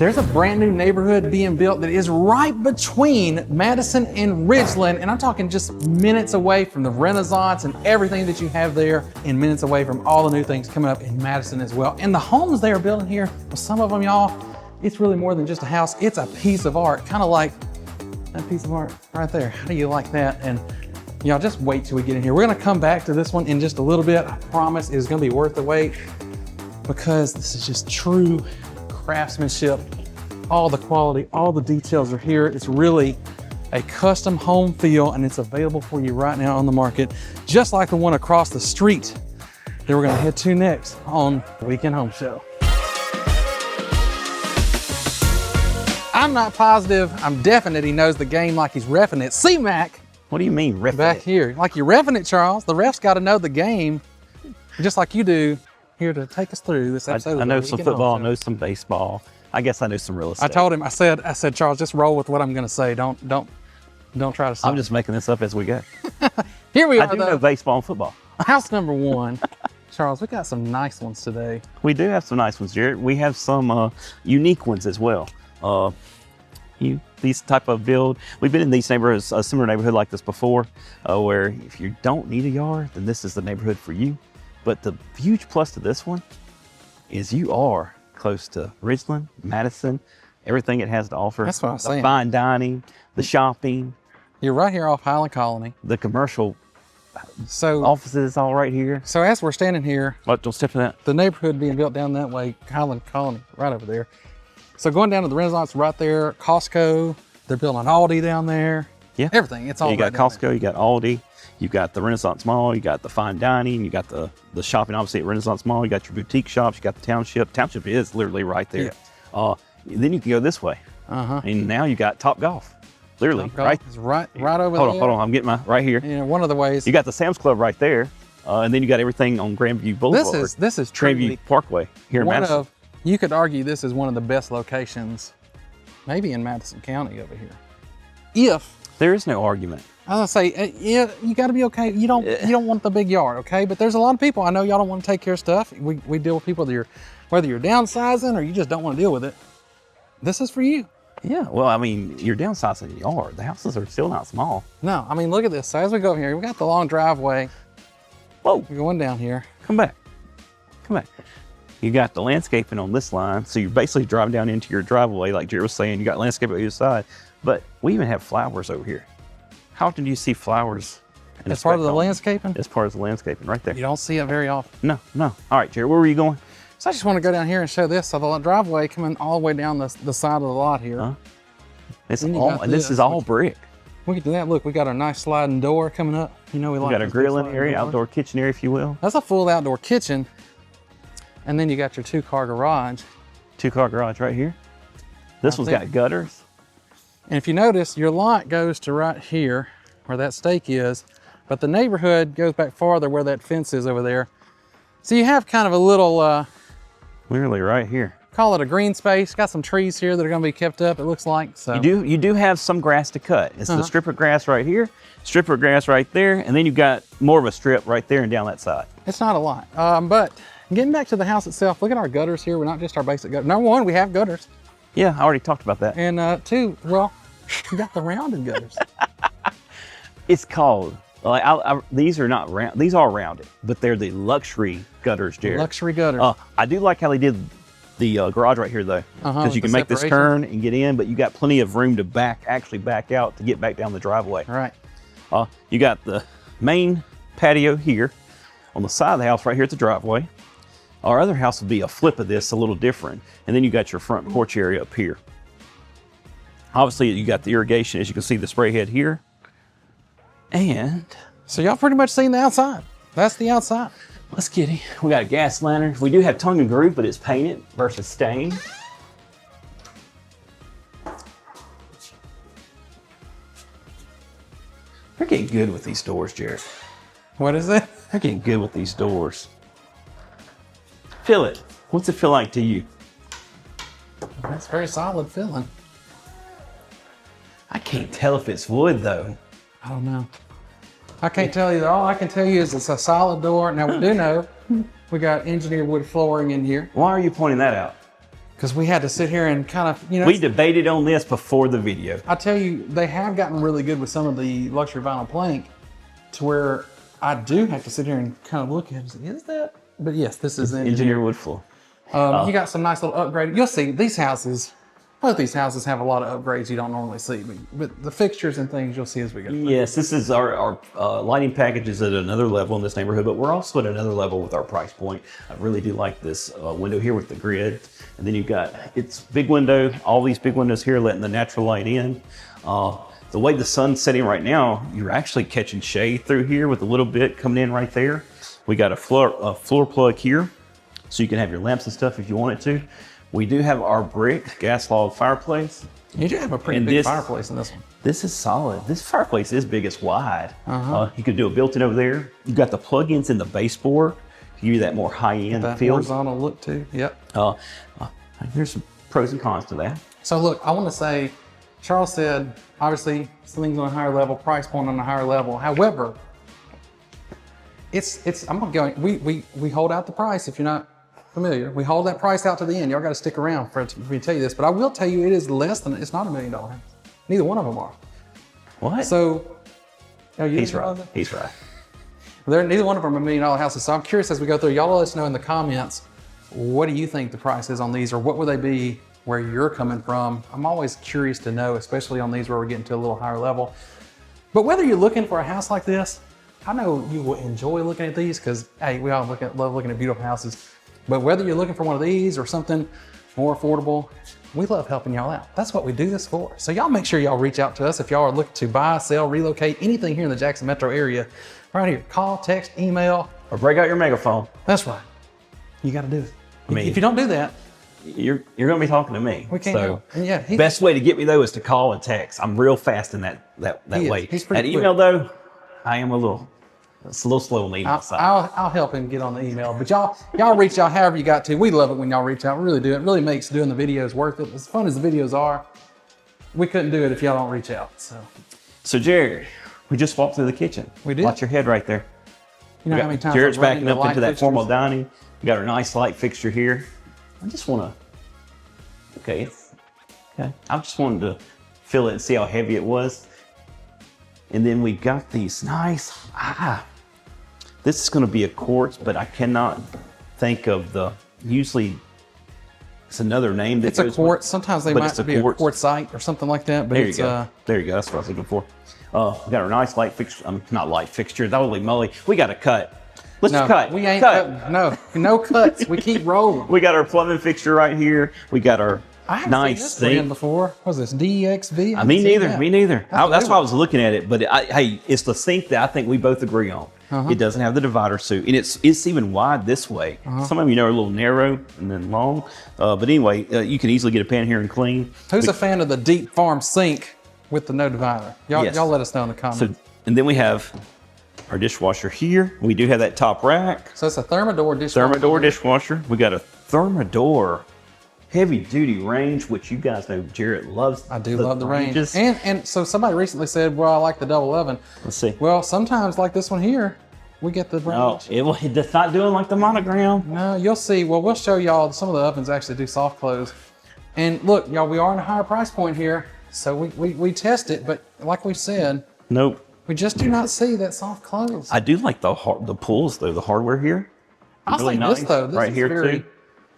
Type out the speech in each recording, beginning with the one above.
There's a brand new neighborhood being built that is right between Madison and Ridgeland, and I'm talking just minutes away from the Renaissance and everything that you have there, and minutes away from all the new things coming up in Madison as well. And the homes they are building here, well, some of them, y'all, it's really more than just a house. It's a piece of art, kind of like that piece of art right there. How do you like that? And y'all just wait till we get in here. We're gonna come back to this one in just a little bit. I promise it's gonna be worth the wait because this is just true craftsmanship. All the quality, all the details are here. It's really a custom home feel, and it's available for you right now on the market, just like the one across the street that we're gonna head to next on the Weekend Home Show. I'm not positive, I'm definite he knows the game like he's reffing it. C-Mac. What do you mean reffing Back it? here, like you're reffing it, Charles. The ref's gotta know the game, just like you do, here to take us through this episode. I know some football, I know some baseball. I guess I know some real estate. I told him, I said, Charles, just roll with what I'm gonna say. Don't try to stop. I'm just making this up as we go. Here we are, I do know baseball and football. House number one. Charles, we got some nice ones today. We do have some nice ones, Jared. We have some unique ones as well. These type of build, we've been in these neighborhoods, a similar neighborhood like this before, where if you don't need a yard, then this is the neighborhood for you. But the huge plus to this one is you are close to Ridgeland, Madison, everything it has to offer. That's what I'm saying. The fine dining, the shopping. You're right here off Highland Colony. The commercial So offices all right here. So as we're standing here, What, don't step in that. the neighborhood being built down that way, Highland Colony, right over there. So going down to the Renaissance right there, Costco, they're building an Aldi down there. Yeah. Everything, it's all You got right down Costco, there. you got Aldi, you got the Renaissance Mall, you got the fine dining, you got the shopping obviously at Renaissance Mall, you got your boutique shops, you got the township. Township is literally right there. Yeah. Then you can go this way. And now you got Top Golf. Literally, Golf right? is right over Hold there. on, I'm getting my, right here. Yeah, one of the ways. You got the Sam's Club right there. And then you got everything on Grandview Boulevard. This is truly Grandview Parkway here in one Madison. of, you could argue this is one of the best locations, maybe in Madison County over here. If There is no argument. I was gonna say, yeah, you got to be okay. You don't want the big yard, okay? But there's a lot of people I know y'all don't want to take care of stuff. We deal with people that whether you're downsizing or you just don't want to deal with it. This is for you. Yeah, well, I mean, you're downsizing the yard. The houses are still not small. No, I mean, look at this. So as we go here, we got the long driveway. Whoa, We're going down here. come back. Come back. You got the landscaping on this line, so you're basically driving down into your driveway, like Jared was saying. You got landscaping on either side, but we even have flowers over here. How often do you see flowers? As part of the landscaping? As part of the landscaping, right there. You don't see it very often. No. All right, Jared, where were you going? So I just want to go down here and show this. So the driveway coming all the way down the side of the lot here. Huh? It's Then you all, got and this this. is all brick. We can do that. Look, we got our nice sliding door coming up. You know we We like got a those big grilling sliding area, doors. outdoor kitchen area, if you will. That's a full outdoor kitchen. And then you got your 2-car garage. 2-car garage right here. This one's got gutters. And if you notice, your lot goes to right here where that stake is, but the neighborhood goes back farther where that fence is over there. So you have kind of a little, Literally right here. call it a green space. Got some trees here that are gonna be kept up, it looks like. So You do have some grass to cut. It's the strip of grass right here, strip of grass right there, and then you've got more of a strip right there and down that side. it's not a lot. But getting back to the house itself, look at our gutters here. We're not just our basic gutters. Number one, we have gutters. Yeah, I already talked about that. And two, well, we got the rounded gutters. It's called, like, these are not round, these are rounded, but they're the luxury gutters, Jared. Luxury gutters. I do like how they did the garage right here though, because you the can make this separation. turn and get in, but you got plenty of room to actually back out to get back down the driveway. Right. You got the main patio here on the side of the house right here at the driveway. Our other house would be a flip of this, a little different. And then you got your front porch area up here. Obviously you got the irrigation, as you can see the spray head here. And So y'all pretty much seen the outside. That's the outside. let's get it. We got a gas lantern. We do have tongue and groove, but it's painted versus stained. They're getting good with these doors, Jared. What is it? They're getting good with these doors. Feel it. What's it feel like to you? That's very solid feeling. I can't tell if it's wood though. I don't know. I can't tell you that. All I can tell you is it's a solid door. Now we do know we got engineered wood flooring in here. Why are you pointing that out? because we had to sit here and kind of, We debated on this before the video. I tell you, they have gotten really good with some of the luxury vinyl plank to where I do have to sit here and kind of look at it and say, is that? But yes, this is Engineered wood floor. You got some nice little upgrade. You'll see these houses, both these houses have a lot of upgrades you don't normally see, but the fixtures and things you'll see as we go. Yes, this is our lighting package is at another level in this neighborhood, but we're also at another level with our price point. I really do like this window here with the grid. And then you've got, it's big window, all these big windows here letting the natural light in. The way the sun's setting right now, you're actually catching shade through here with a little bit coming in right there. We got a floor plug here, so you can have your lamps and stuff if you wanted to. We do have our brick gas log fireplace. You do have a pretty big fireplace in this one. This is solid. This fireplace is big, it's wide. You could do a built-in over there. You've got the plug-ins in the baseboard to give you that more high-end feel. Horizontal look too, yep. There's some pros and cons to that. So look, I want to say, Charles said, obviously, something's on a higher level, price point on a higher level. However, we hold out the price if you're not familiar. We hold that price out to the end. Y'all got to stick around for me to tell you this, but I will tell you it is less than, it's not $1 million house. Neither one of them are. What? So, he's right. He's right. Neither one of them are $1 million houses. So I'm curious as we go through, y'all let us know in the comments, what do you think the price is on these, or what would they be where you're coming from? I'm always curious to know, especially on these where we're getting to a little higher level. But whether you're looking for a house like this, I know you will enjoy looking at these because, hey, we all love looking at beautiful houses. But whether you're looking for one of these or something more affordable, we love helping y'all out. That's what we do this for. So y'all make sure y'all reach out to us if y'all are looking to buy, sell, relocate, anything here in the Jackson metro area. Right here, call, text, email. Or break out your megaphone. That's right. You got to do it. I mean, if you don't do that, you're going to be talking to me. We can't. So yeah, best way to get me though is to call and text. I'm real fast in that way. He's pretty At quick. email though, I am it's a little slow on the email side. I'll help him get on the email. But y'all reach out however you got to. We love it when y'all reach out. We really do. It really makes doing the videos worth it. As fun as the videos are, we couldn't do it if y'all don't reach out. So Jared, we just walked through the kitchen. We did. Watch your head right there. You know how many times Jared's I've run backing into up light into that fixtures? formal dining. We got our nice light fixture here. I just want to, okay. I just wanted to feel it and see how heavy it was. And then we got these nice, this is going to be a quartz, but I cannot think of usually it's another name. It's a quartz. Sometimes they might be a quartzite or something like that. But there you go. There you go. That's what I was looking for. We got our nice light fixture. Not light fixture. Holy moly. We got to cut. Let's cut. We ain't cut. No cuts. We keep rolling. We got our plumbing fixture right here. We got our nice sink before. What was this? DXV? Me neither. That's why I was looking at it. But hey, it's the sink that I think we both agree on. It doesn't have the divider suit, and it's even wide this way. Some of them, are a little narrow and then long. But anyway, you can easily get a pan here and clean. Who's a fan of the deep farm sink with the no divider? Y'all let us know in the comments. So, and then we have our dishwasher here. We do have that top rack. So it's a Thermador dishwasher. Thermador dishwasher. We got a Thermador heavy duty range, which you guys know Jarrett loves. I do love the range. And so somebody recently said, well, I like the double oven. Let's see. Well, sometimes like this one here, we get the range. No, it's not doing like the monogram. No, you'll see. Well, we'll show y'all some of the ovens actually do soft close. And look, y'all, we are in a higher price point here. So we test it, but like we said, nope. We just do not see that soft close. I do like the pulls though, the hardware here. I'll say this though. This right is here too. too.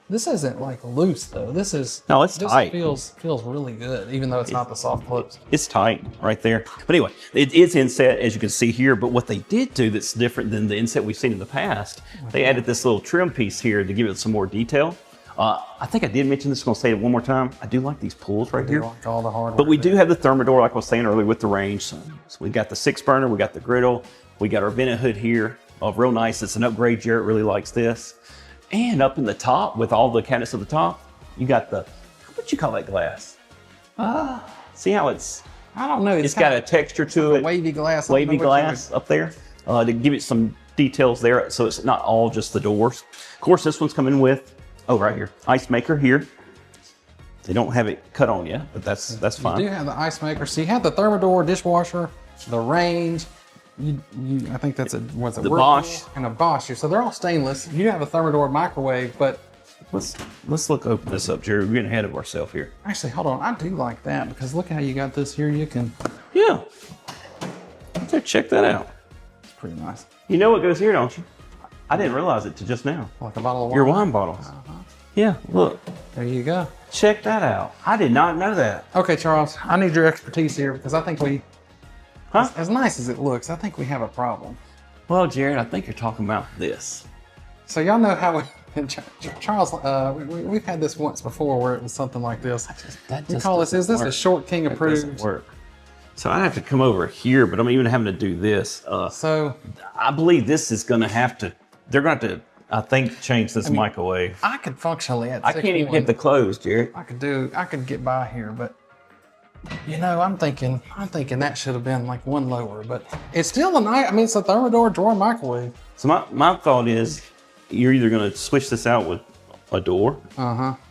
This isn't like loose though. This tight. Feels really good, even though it's not the soft close. It's tight right there. But anyway, it is inset as you can see here. But what they did do that's different than the inset we've seen in the past, they added this little trim piece here to give it some more detail. I think I did mention this. I'm going to say it one more time. I do like these pulls right here. Like all the hardware. But we do have the Thermador, like I was saying earlier, with the range. So we got the 6-burner, we got the griddle, we got our vented hood here. Real nice. It's an upgrade. Jarrett really likes this. And up in the top, with all the cabinets at the top, you got what you call that glass? See how it's? I don't know. It's got a texture to it. Wavy glass. Wavy glass up there to give it some details there, so it's not all just the doors. Of course, this one's coming with. Oh, right here, ice maker here. They don't have it cut on yet, but that's fine. You do have the ice maker. So you have the Thermador dishwasher, the range. I think that's the Bosch and a Bosch. So they're all stainless. You have a Thermador microwave, but Let's open this up, Jerry. We're getting ahead of ourselves here. Actually, hold on. I do like that because look how you got this here. You can. Yeah. Okay, check that out. It's pretty nice. You know what goes here, don't you? I didn't realize it till just now. Like a bottle of wine. Your wine bottles. Yeah, look. There you go. Check that out. I did not know that. Okay, Charles, I need your expertise here because I think Huh? as nice as it looks, I think we have a problem. Well, Jared, I think you're talking about this. So y'all know how we, Charles, we've had this once before where it was something like this. We call this, is this a Short King approved? Doesn't work. So I have to come over here, but I'm even having to do this. So I believe this is going to have to, they're going to have to, I think, change this microwave. I could functionally at I can't even hit the close, Jared. I could get by here, but you know, I'm thinking that should have been like one lower, but it's still a nice, I mean, it's a Thermador drawer microwave. So my thought is you're either going to switch this out with a door,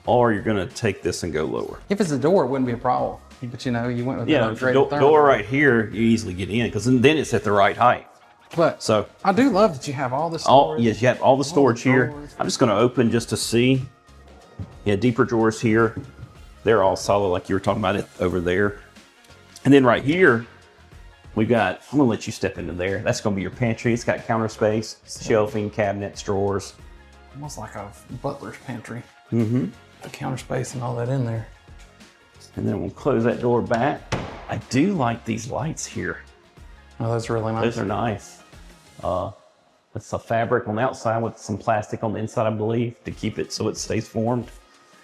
or you're going to take this and go lower. If it's a door, it wouldn't be a problem. But you know, you went with the upgraded Thermador. Door right here, you easily get in because then it's at the right height. But so I do love that you have all this storage. Yes, you have all the storage here. I'm just going to open just to see. Yeah, deeper drawers here. They're all solid like you were talking about it over there. And then right here, we've got, I'm going to let you step into there. That's going to be your pantry. It's got counter space, shelving, cabinets, drawers. Almost like a butler's pantry. The counter space and all that in there. And then we'll close that door back. I do like these lights here. Oh, those are really nice. Those are nice. It's a fabric on the outside with some plastic on the inside, I believe, to keep it so it stays formed.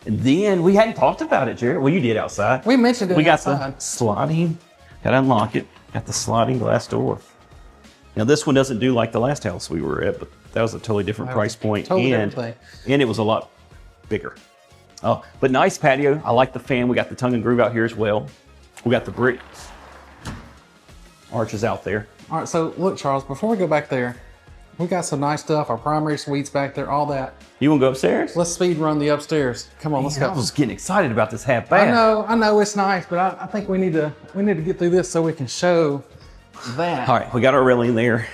And then we hadn't talked about it, Jared. Well, you did outside. We mentioned it. We got outside. the sliding. Got to unlock it. Got the sliding glass door. Now this one doesn't do like the last house we were at, but that was a totally different price point, totally and different it was a lot bigger. Oh, but nice patio. I like the fan. We got the tongue and groove out here as well. We got the brick arches out there. All right, so look, Charles, before we go back there, we got some nice stuff, our primary suites back there, all that. You want to go upstairs? Let's speed run the upstairs. Come on, let's go. I was getting excited about this half bath. I know it's nice, but I think we need to get through this so we can show that. All right, we got our railing there.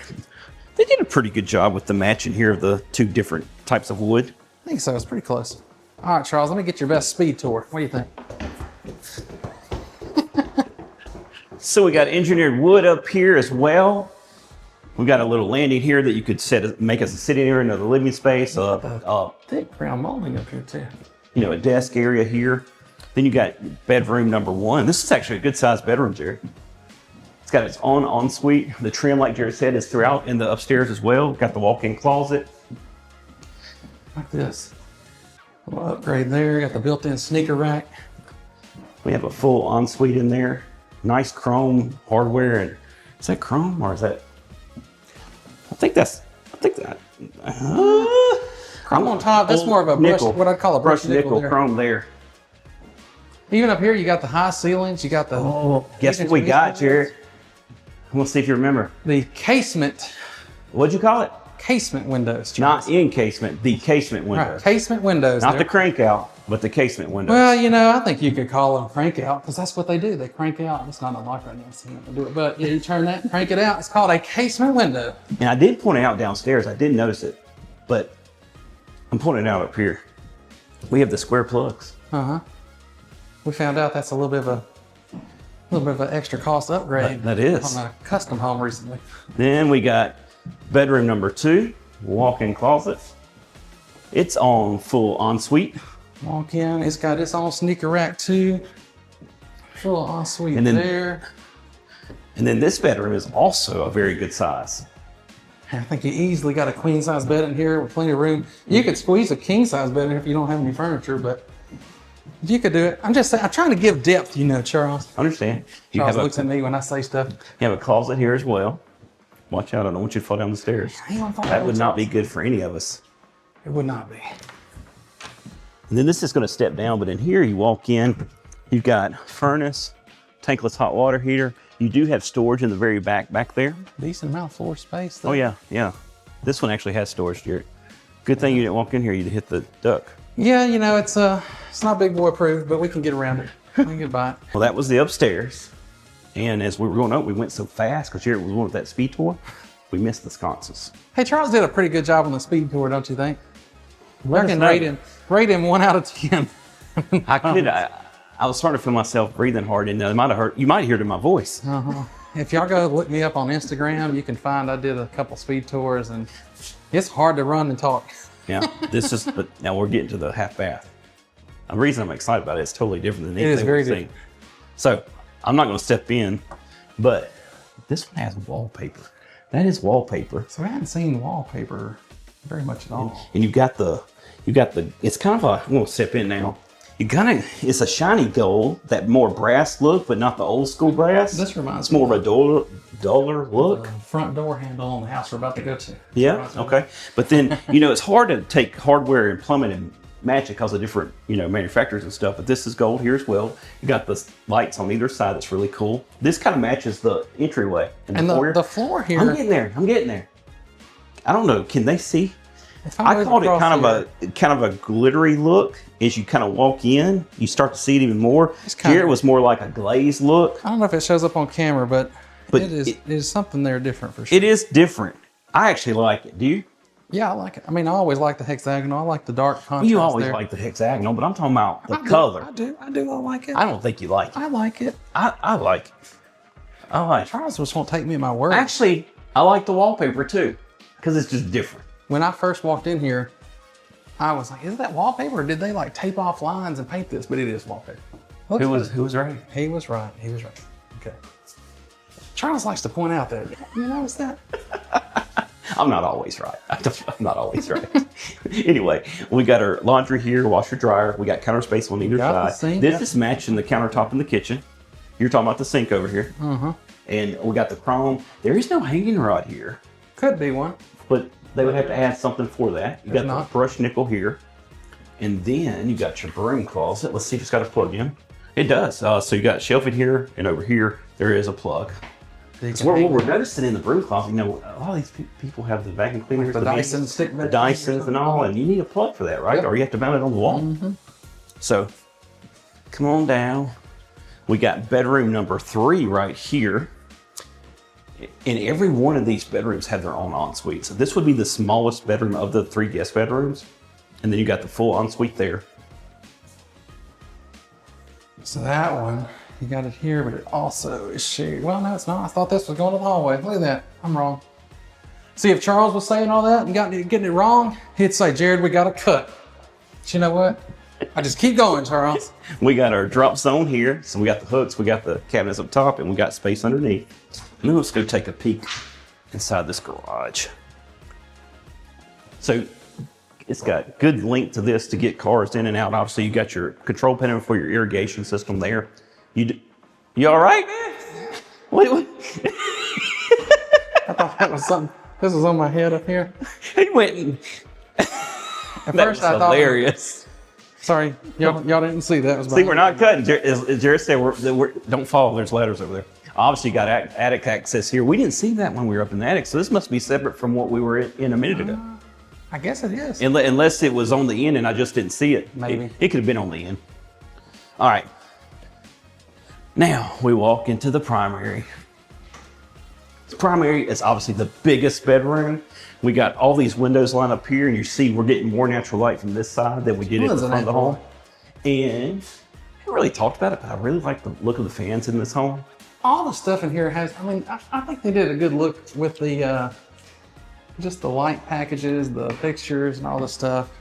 They did a pretty good job with the matching here of the two different types of wood. I think so, it's pretty close. All right, Charles, let me get your best speed tour. What do you think? So we got engineered wood up here as well. We got a little landing here that you could make as a sitting area, another living space. Thick brown molding up here too. You know, a desk area here. Then you got bedroom number one. This is actually a good sized bedroom, Jared. It's got its own ensuite. The trim, like Jared said, is throughout in the upstairs as well. Got the walk-in closet. Like this. A little upgrade there. Got the built-in sneaker rack. We have a full ensuite in there. Nice chrome hardware. And is that chrome or is that? I think that. Chrome on top. That's more of a brush, what I'd call a brush nickel there. Chrome there. Even up here, you got the high ceilings. You got the. Oh, guess what we got, Jared? We'll see if you remember. The casement. What'd you call it? Casement windows. Not encasement, the casement windows. Right, casement windows. Not the crank out, but the casement windows. Well, you know, I think you could call them crank out because that's what they do. They crank out. It's not unlocked right now, so I'm not gonna do it. But yeah, you turn that, crank it out. It's called a casement window. And I did point it out downstairs. I didn't notice it, but I'm pointing it out up here. We have the square plugs. We found out that's a little bit of an extra cost upgrade. That is. On a custom home recently. Then we got bedroom number two, walk-in closet. It's on full ensuite. Walk in. It's got its own sneaker rack too. Full ensuite there. And then this bedroom is also a very good size. I think you easily got a queen size bed in here with plenty of room. You could squeeze a king size bed in if you don't have any furniture, but you could do it. I'm just saying, I'm trying to give depth, you know, Charles. Understand. Charles looks at me when I say stuff. You have a closet here as well. Watch out, I don't want you to fall down the stairs. That would not be good for any of us. It would not be. And then this is going to step down, but in here you walk in, you've got furnace, tankless hot water heater. You do have storage in the very back there. Decent amount of floor space though. Oh yeah. This one actually has storage, Jared. Good thing you didn't walk in here, you'd hit the duck. Yeah, you know, it's not big boy proof, but we can get around it. We can get by it. Well, that was the upstairs. And as we were going up, we went so fast because Jared was going with that speed tour, we missed the sconces. Hey, Charles did a pretty good job on the speed tour, don't you think? Let us can know. rate him 1 out of 10. I was starting to feel myself breathing hard, and it might have hurt. You might hear it in my voice. If y'all go look me up on Instagram, you can find I did a couple speed tours, and it's hard to run and talk. Yeah, but now we're getting to the half bath. The reason I'm excited about it is totally different than anything is very we've seen. different. So I'm not going to step in, but this one has wallpaper. That is wallpaper. So I hadn't seen wallpaper very much at all. And you got the, it's kind of I'm going to step in now. It's a shiny gold, that more brass look, but not the old school brass. This reminds me. It's more of a duller look. The front door handle on the house we're about to go to. Yeah, okay. But then, it's hard to take hardware and plumbing and match it because of different, manufacturers and stuff. But this is gold here as well. You got the lights on either side. That's really cool. This kind of matches the entryway. And the floor here. I'm getting there. I don't know. Can they see? I called it kind of a glittery look. As you kind of walk in, you start to see it even more. Here it was more like a glazed look. I don't know if it shows up on camera, but it is something there different for sure. It is different. I actually like it. Do you? Yeah, I like it. I mean, I always like the hexagonal. I like the dark contrast. You always like the hexagonal, but I'm talking about the color. I do. I like it. I don't think you like it. I like it. I like it. I like it. Charles just won't take me at my word. Actually, I like the wallpaper too, because it's just different. When I first walked in here, I was like, is that wallpaper, or did they like tape off lines and paint this? But it is wallpaper. Who was right? He was right. Okay. Charles likes to point out that. You notice that? I'm not always right. I'm not always right. Anyway, we got our laundry here, washer, dryer. We got counter space on either side. This is matching the countertop in the kitchen. You're talking about the sink over here. And we got the chrome. There is no hanging rod here. Could be one. But they would have to add something for that. You got the brushed nickel here. And then you got your broom closet. Let's see if it's got a plug in. It does. So you got shelf in here, and over here, there is a plug. So what we're noticing in the broom closet, a lot of these people have the vacuum cleaners, the Dyson stick, the Dysons and all, and you need a plug for that, right? Yep. Or you have to mount it on the wall. So come on down. We got bedroom number 3 right here. And every one of these bedrooms have their own ensuite. So this would be the smallest bedroom of the 3 guest bedrooms. And then you got the full ensuite there. So that one, you got it here, but it also is shared. Well, no, it's not. I thought this was going to the hallway. Look at that. I'm wrong. See, if Charles was saying all that and getting it wrong, he'd say, Jared, we got to cut. But you know what? I just keep going, Charles. We got our drop zone here. So we got the hooks, we got the cabinets up top, and we got space underneath. And then let's go take a peek inside this garage. So it's got good length to this to get cars in and out. Obviously, you got your control panel for your irrigation system there. You all right, man? What? I thought that was something. This was on my head up here. He went and... At first, I thought... hilarious. Sorry, y'all didn't see that. See, we're not cutting. As Jared said, don't fall. There's ladders over there. Obviously, you got attic access here. We didn't see that when we were up in the attic, so this must be separate from what we were in a minute ago. I guess it is. Unless it was on the end and I just didn't see it. Maybe. It could have been on the end. All right. Now we walk into the primary. The primary is obviously the biggest bedroom. We got all these windows lined up here, and you see we're getting more natural light from this side than we did at the front of the home. And I haven't really talked about it, but I really like the look of the fans in this home. All the stuff in here has, I think they did a good look with the, just the light packages, the fixtures and all the stuff.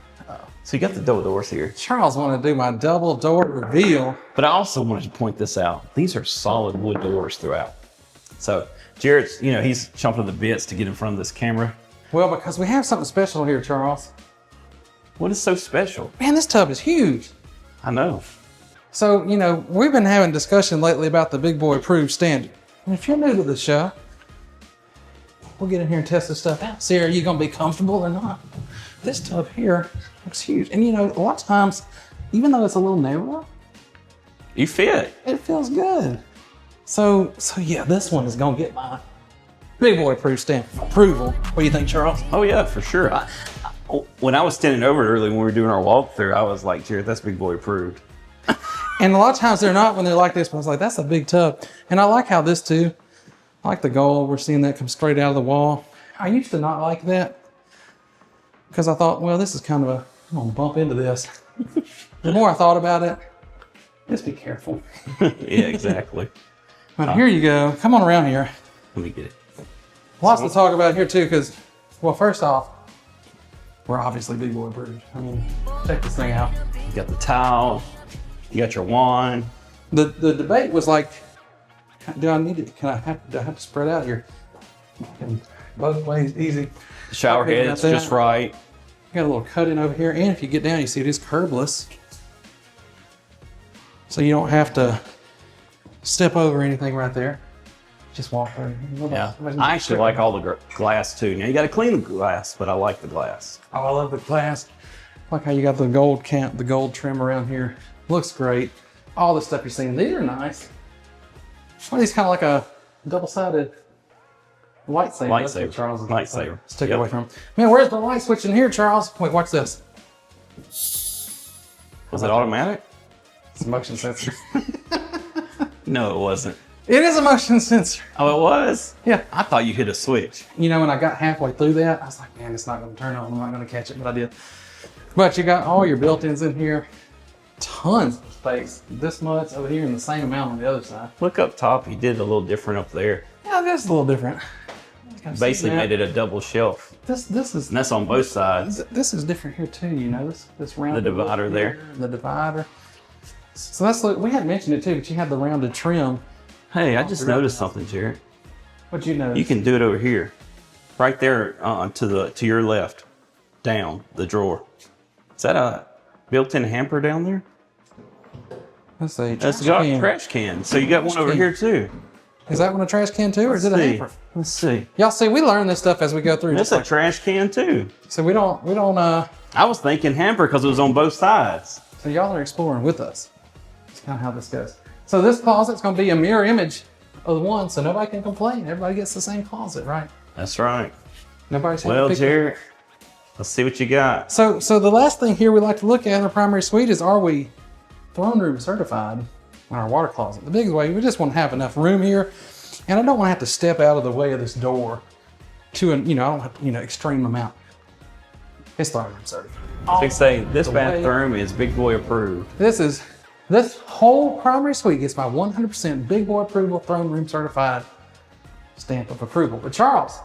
So you got the double doors here. Charles wanted to do my double door reveal. But I also wanted to point this out. These are solid wood doors throughout. So Jared's, he's chomping at the bits to get in front of this camera. Well, because we have something special here, Charles. What is so special? Man, this tub is huge. I know. So, we've been having discussion lately about the big boy approved standard. And if you're new to the show, we'll get in here and test this stuff out. See, are you going to be comfortable or not? This tub here looks huge. And a lot of times, even though it's a little narrow, you fit. It feels good. So yeah, this one is going to get my big boy approved stamp of approval. What do you think, Charles? Oh yeah, for sure. When I was standing over it earlier when we were doing our walkthrough, I was like, Jared, that's big boy approved. And a lot of times they're not when they're like this, but I was like, that's a big tub. And I like how this too, I like the gold. We're seeing that come straight out of the wall. I used to not like that because I thought, well, this is kind of I'm gonna bump into this. The more I thought about it, just be careful. Yeah, exactly. But here you go. Come on around here. Let me get it. Lots to talk about here too, because, well, first off, we're obviously big boy approved. I mean, check this thing out. You got the towel. You got your wine. The debate was like, do I need it? Do I have to spread out here? And both ways, easy. The shower head's just right. You got a little cut in over here, and if you get down, you see it is curbless, so you don't have to step over anything right there. Just walk through. Yeah, I actually like all the glass too. Now you got to clean the glass, but I like the glass. Oh, I love the glass. I like how you got the gold trim around here. Looks great. All the stuff you're seeing, these are nice. Well, these kind of like a double-sided lightsaber. That's what Charles is Lightsaber. Stick it away from him. Man, where's the light switch in here, Charles? Wait, watch this. Was it automatic? It's a motion sensor. No, it wasn't. It is a motion sensor. Oh, it was? Yeah. I thought you hit a switch. You know, when I got halfway through that, I was like, man, it's not going to turn on. I'm not going to catch it, but I did. But you got all your built-ins in here. Tons of space. This much over here and the same amount on the other side. Look up top. You did a little different up there. Yeah, that's a little different. Basically made it a double shelf. This is... And that's on both sides. This is different here too, you know, this round. The divider there. The divider. So that's, we hadn't mentioned it too, but you had the rounded trim. Hey, I just noticed something, Jared. What'd you notice? You can do it over here. Right there to your left. Down the drawer. Is that a built-in hamper down there? Let's see. That's a trash can. So you got one over here too. Is that one a trash can too, or is it a hamper? Let's see. Y'all see, we learn this stuff as we go through. That's a trash can too. So we don't. I was thinking hamper because it was on both sides. So y'all are exploring with us. That's kind of how this goes. So this closet's going to be a mirror image of the one, so nobody can complain. Everybody gets the same closet, right? That's right. Nobody's Well, Jared, let's see what you got. So the last thing here we like to look at in our primary suite is, are we throne room certified in our water closet? The biggest way, we just want to have enough room here, and I don't want to have to step out of the way of this door to an, I don't have to, extreme amount. It's throne room certified. I should say this bathroom is big boy approved. This whole primary suite gets my 100% big boy approval, throne room certified stamp of approval. But Charles.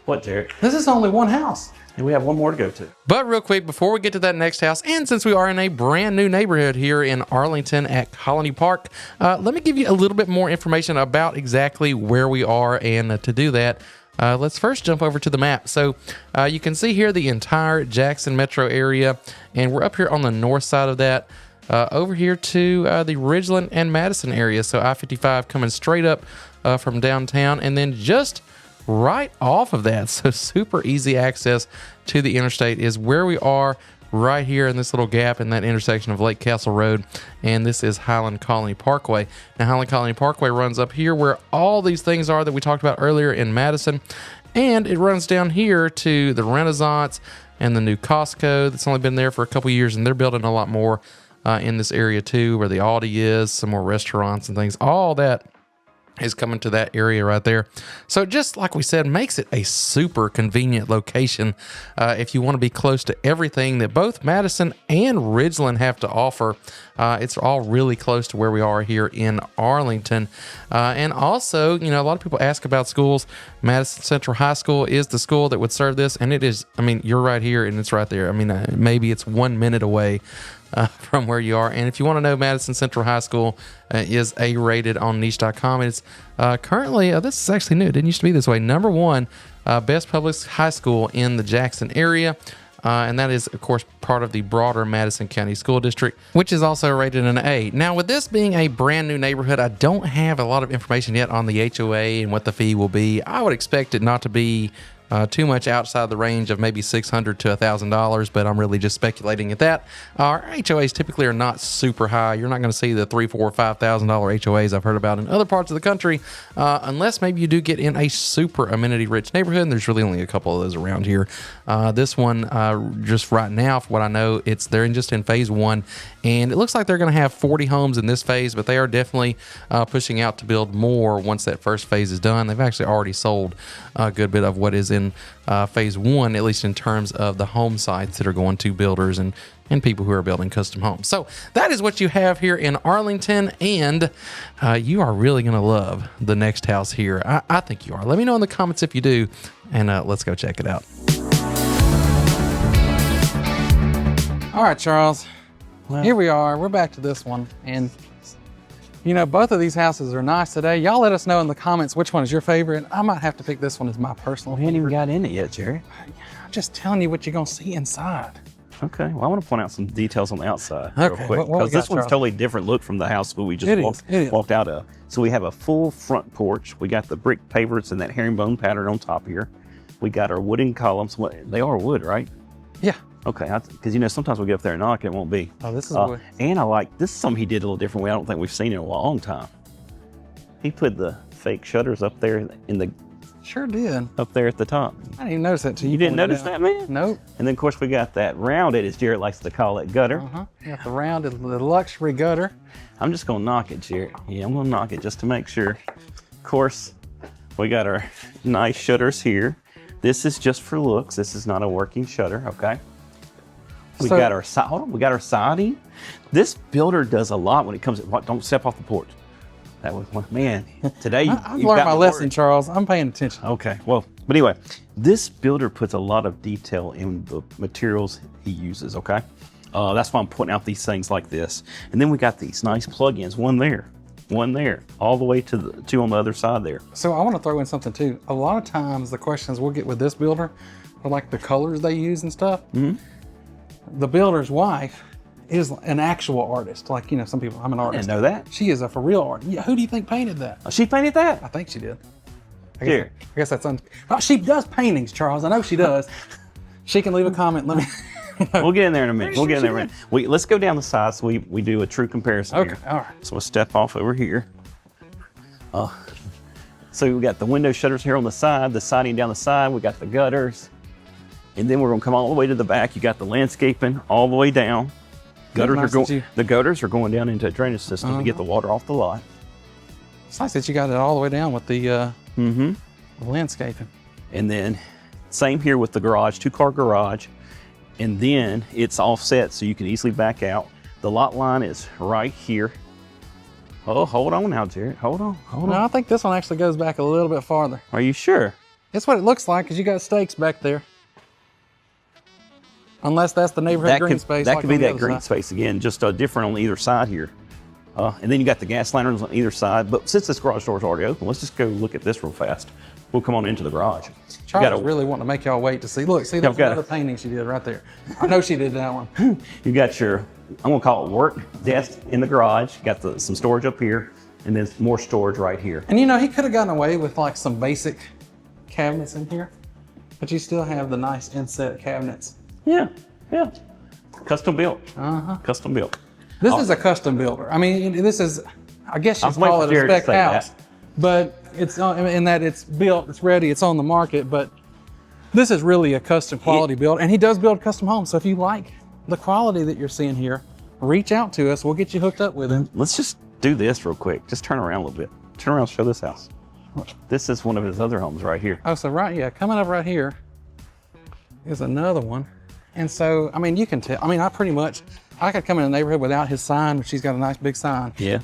What, Jared? This is only one house. And we have one more to go to. But real quick, before we get to that next house, and since we are in a brand new neighborhood here in Arlington at Colony Park, let me give you a little bit more information about exactly where we are. And to do that, let's first jump over to the map. So you can see here the entire Jackson metro area, and we're up here on the north side of that. Over here to the Ridgeland and Madison area. So I-55 coming straight up from downtown, and then just right off of that, so super easy access to the interstate, is where we are right here in this little gap in that intersection of Lake Castle Road, and this is Highland Colony Parkway. Now Highland Colony Parkway runs up here where all these things are that we talked about earlier in Madison, and it runs down here to the Renaissance and the new Costco that's only been there for a couple years, and they're building a lot more in this area too, where the Aldi is, some more restaurants and things. All that is coming to that area right there. So just like we said, makes it a super convenient location if you want to be close to everything that both Madison and Ridgeland have to offer. It's all really close to where we are here in Arlington. And also, a lot of people ask about schools. Madison Central High School is the school that would serve this, and it is, you're right here and it's right there. Maybe it's 1 minute away from where you are. And if you want to know, Madison Central High School is A-rated on niche.com. It's currently, this is actually new. It didn't used to be this way. Number 1 best public high school in the Jackson area. And that is, of course, part of the broader Madison County School District, which is also rated an A. Now, with this being a brand new neighborhood, I don't have a lot of information yet on the HOA and what the fee will be. I would expect it not to be too much outside the range of maybe $600 to $1,000, but I'm really just speculating at that. Our HOAs typically are not super high. You're not going to see the $3,000, $4,000, $5,000 HOAs I've heard about in other parts of the country, unless maybe you do get in a super amenity-rich neighborhood, and there's really only a couple of those around here. This one, just right now, for what I know, they're just in phase 1, and it looks like they're going to have 40 homes in this phase, but they are definitely pushing out to build more once that first phase is done. They've actually already sold a good bit of what is in Arlington phase 1, at least in terms of the home sites that are going to builders and people who are building custom homes. So that is what you have here in Arlington, and you are really going to love the next house here. I think you are. Let me know in the comments if you do, and let's go check it out. All right, Charles, here we are. We're back to this one, and you know, both of these houses are nice today. Y'all let us know in the comments which one is your favorite. I might have to pick this one as my personal We haven't even favorite. got in it yet, Jerry. I'm just telling you what you're going to see inside. Okay, well, I want to point out some details on the outside Okay, real quick, what we because this got, one's Charles? totally different look from the house that we just It is. walked out of. So we have a full front porch. We got the brick pavers and that herringbone pattern on top here. We got our wooden columns. They are wood, right? Yeah. Okay, because you know, sometimes we get up there and knock, it won't be. Oh, this is wood. And I like, this is something he did a little different way. I don't think we've seen in a long time. He put the fake shutters up there Sure did. up there at the top. I didn't even notice that till You didn't pointed notice out. that, man? Nope. And then, of course, we got that rounded, as Jared likes to call it, gutter. You got the rounded, the luxury gutter. I'm just gonna knock it, Jared. Yeah, I'm gonna knock it just to make sure. Of course, we got our nice shutters here. This is just for looks. This is not a working shutter, okay? We So- got our we got our siding. This builder does a lot when it comes to what. Don't step off the porch. That was one man. Today I've you've learned got my me lesson, worried. Charles. I'm paying attention. Okay, well, but anyway, this builder puts a lot of detail in the materials he uses, okay? That's why I'm pointing out these things like this. And then we got these nice plugins, one there, all the way to the two on the other side there. So I want to throw in something too. A lot of times the questions we'll get with this builder are like the colors they use and stuff. Mm-hmm. The builder's wife is an actual artist. Like, you know, some people, I'm an I artist. didn't know that. She is a for real artist. Yeah, who do you think painted that? She painted that? I think she did. I Here. guess that's she does paintings, Charles. I know she does. She can leave a comment. Let me. We'll get in there in a minute. We'll Sure get in there in a minute. Let's go down the side so we do a true comparison Okay, here. all right. So we'll step off over here. So we got the window shutters here on the side, the siding down the side, we got the gutters. And then we're gonna come all the way to the back. You got the landscaping all the way down. Gutters Nice are going. that you- The gutters are going down into a drainage system to get the water off the lot. It's nice that you got it all the way down with the landscaping. And then same here with the garage, 2-car garage. And then it's offset so you can easily back out. The lot line is right here. Oh, hold on now, Jared. Hold on. No, I think this one actually goes back a little bit farther. Are you sure? That's what it looks like because you got stakes back there. Unless that's the neighborhood green space. That like could be on the that other green side. space again, just different on either side here. And then you got the gas lanterns on either side. But since this garage door is already open, let's just go look at this real fast. We'll come on into the garage. Charles was really wanting to make y'all wait to see. Look, see, there's got another painting she did right there. I know she did that one. You got your, I'm gonna call it work desk in the garage. You got some storage up here, and then more storage right here. And you know, he could have gotten away with like some basic cabinets in here, but you still have the nice inset cabinets. Yeah. Custom built. Custom built. This is a custom builder. I mean, this is, I guess I you'd was waiting call for it a Jared to spec say house, that. but it's in that it's built, it's ready, it's on the market, but this is really a custom quality build, and he does build custom homes. So if you like the quality that you're seeing here, reach out to us. We'll get you hooked up with him. Let's just do this real quick. Just turn around a little bit. Turn around, show this house. This is one of his other homes right here. Oh, so right, yeah, coming up right here is another one. And so, I mean, you can tell, I mean, I could come in the neighborhood without his sign, which he's got a nice big sign. Yeah.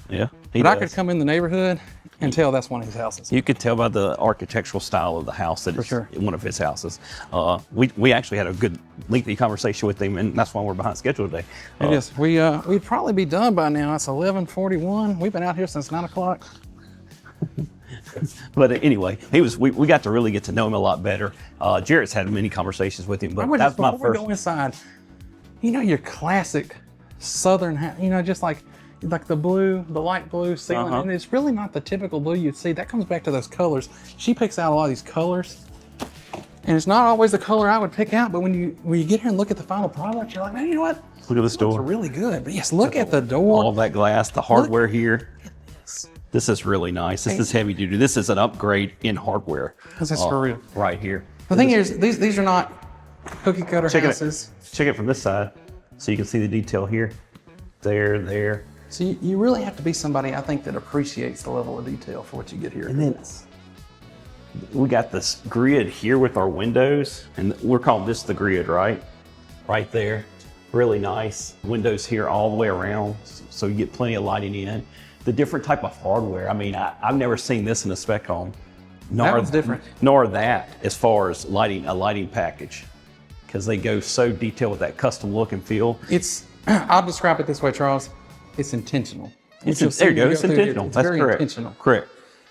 But I could come in the neighborhood and tell that's one of his houses. You could tell by the architectural style of the house that it's sure. one of his houses. We actually had a good lengthy conversation with him, and that's why we're behind schedule today. It is. We'd probably be done by now. It's 11:41. We've been out here since 9 o'clock. But anyway, we got to really get to know him a lot better. Jarrett's had many conversations with him, but that's my Before we first. go inside, you know, your classic southern house, you know, just like the blue, the light blue ceiling. And it's really not the typical blue you'd see. That comes back to those colors. She picks out a lot of these colors. And it's not always the color I would pick out, but when you get here and look at the final product, you're like, man, you know what? Look at this It's door. really good. But yes, look at the door. All that glass, the hardware here. This is really nice. This is heavy duty. This is an upgrade in hardware. This is for real. Right here. The thing is, these are not cookie cutter houses. Check it from this side so you can see the detail here. There. So you really have to be somebody, I think, that appreciates the level of detail for what you get here. And then We got this grid here with our windows, and we're calling this the grid, right? Right there. Really nice. Windows here all the way around, so you get plenty of lighting in. The different type of hardware. I mean, I've never seen this in a spec home. That one's different. Nor that as far as lighting, a lighting package, because they go so detailed with that custom look and feel. I'll describe it this way, Charles. It's intentional. There you go. It's intentional. It's That's very correct. intentional. Correct.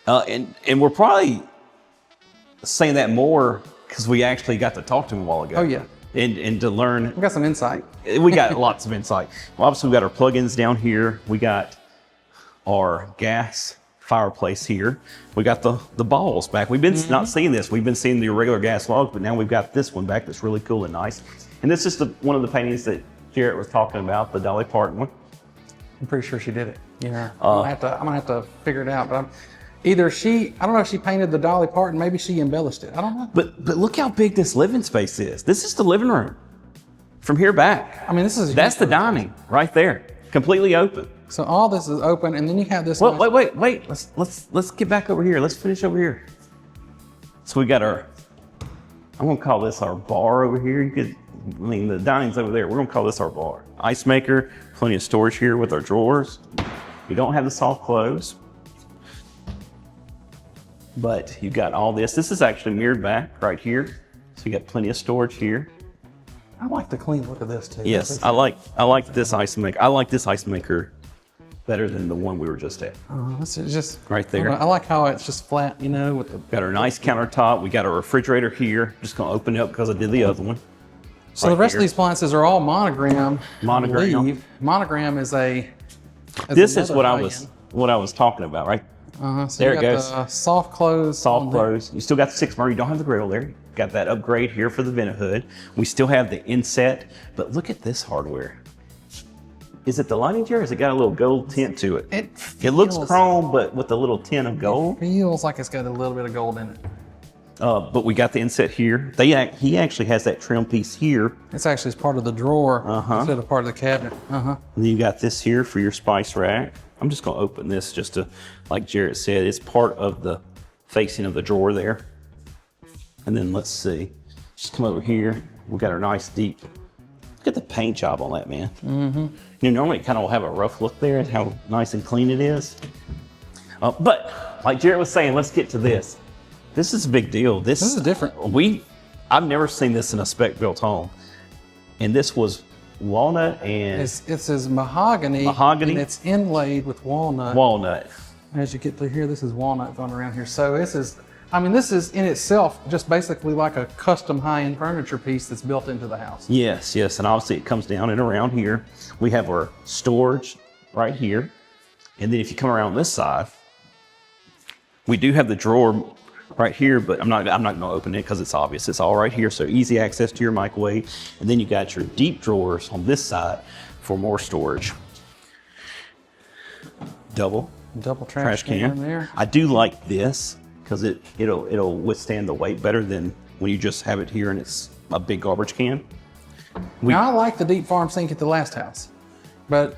And we're probably saying that more because we actually got to talk to him a while ago. Oh, yeah. And to learn. We got some insight. We got lots of insight. Well, obviously, we got our plugins down here. We got our gas fireplace here. We got the balls back. We've been not seeing this. We've been seeing the regular gas logs, but now we've got this one back that's really cool and nice. And this is one of the paintings that Jarrett was talking about, the Dolly Parton one. I'm pretty sure she did it. Yeah. I'm gonna have to figure it out. But I don't know if she painted the Dolly Parton. Maybe she embellished it. I don't know. But look how big this living space is. This is the living room. From here back. I mean, that's the dining right there, completely open. So all this is open, and then you have this. Well, wait. Let's get back over here. Let's finish over here. So we got I'm gonna call this our bar over here. The dining's over there. We're gonna call this our bar. Ice maker, plenty of storage here with our drawers. We don't have the soft close, but you got all this. This is actually mirrored back right here. So you got plenty of storage here. I like the clean look of this too. Yes, I like this ice maker. I like this ice maker better than the one we were just at. This is just right there. I like how it's just flat, with the. Got our nice countertop. We got our refrigerator here. Just gonna open it up because I did the other one. So the rest of these appliances are all monogram. Monogram. I believe. Monogram is this is what I was talking about, right? So there you it got goes. The soft close. Soft close. You still got the 6 burner. You don't have the grill there. Got that upgrade here for the vent hood. We still have the inset, but look at this hardware. Is it the lighting chair? Or has it got a little gold tint to it? It looks chrome, but with a little tint of gold. It feels like it's got a little bit of gold in it. But we got the inset here. He actually has that trim piece here. It's actually part of the drawer instead of part of the cabinet. And then you got this here for your spice rack. I'm just gonna open this just to, like Jarrett said, it's part of the facing of the drawer there. And then let's see, just come over here. We got our nice deep, look at the paint job on that, man. Normally it kind of will have a rough look there and how nice and clean it is. But like Jarrett was saying, let's get to this. This is a big deal. This is different. I've never seen this in a spec built home. And this was walnut and... It says mahogany. Mahogany. And it's inlaid with walnut. Walnut. As you get through here, this is walnut going around here. So this is in itself just basically like a custom high-end furniture piece that's built into the house. Yes. And obviously it comes down and around here. We have our storage right here. And then if you come around this side, we do have the drawer right here, but I'm not gonna open it because it's obvious. It's all right here, so easy access to your microwave. And then you got your deep drawers on this side for more storage. Double trash can in there. I do like this because it'll withstand the weight better than when you just have it here and it's a big garbage can. Now I like the deep farm sink at the last house, but